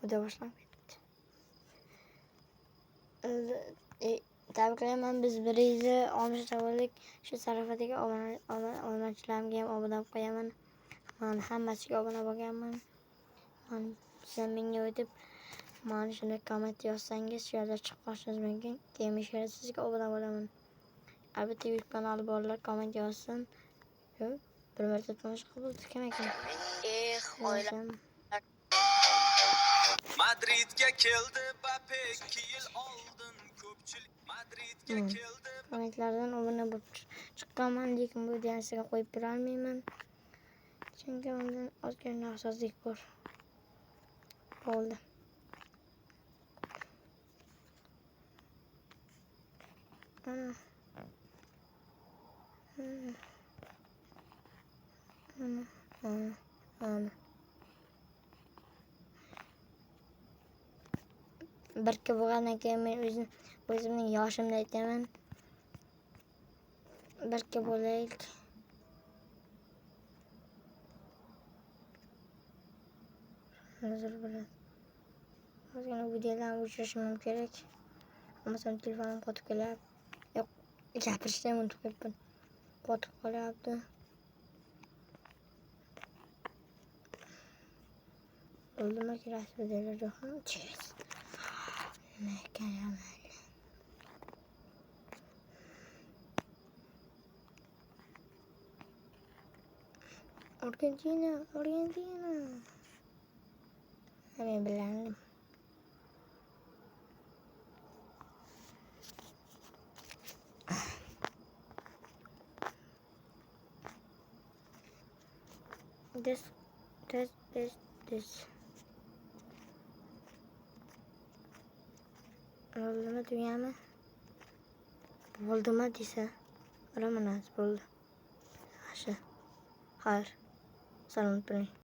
Video boshlab ketdi. Tabriklayman, biz 160 bo'ldik. Shu sarafadagi obunachilarimga ham obuna bo'lib qo'yaman. Men hammasiga obuna bo'lganman. Men sizlar menga o'tib, mana shuni komment yozsangiz, shu yerda chiqib qolishingiz mumkin. Keyin men shu yerda sizga obuna bo'laman. Albatta, YouTube kanali borlar komment yozsin. Bir marta tomosha qilib kim ekan? Madridga keldi Mbappe 2 yil oldin ko'pchilik Madridga keldi. Kommentlardan obuna bo'lib chiqqanman, lekin bu videosiga qo'yib bera olmayman. Chunki undan ozgina nosozlik bor. Bo'ldi. Birga bo'lgandan keyin men o'zimning yoshimda aytaman. Birga bo'laylik. Hozir bo'ladi. Ozgina videolarni o'chirishim kerak. Bo'lmasam telefonim qotib kelyapti. Yo'q, gapirishni ham unutib qo'yibman. Qotib qolyapti. Bo'ldimi kerak videolar yo'qmi? Cheers. Argentina. Men bilandim. This. Bo'ldimi tugami? Bo'ldimi desa, mana bo'ldi. Yaxshi. Xayr. Salom qiling.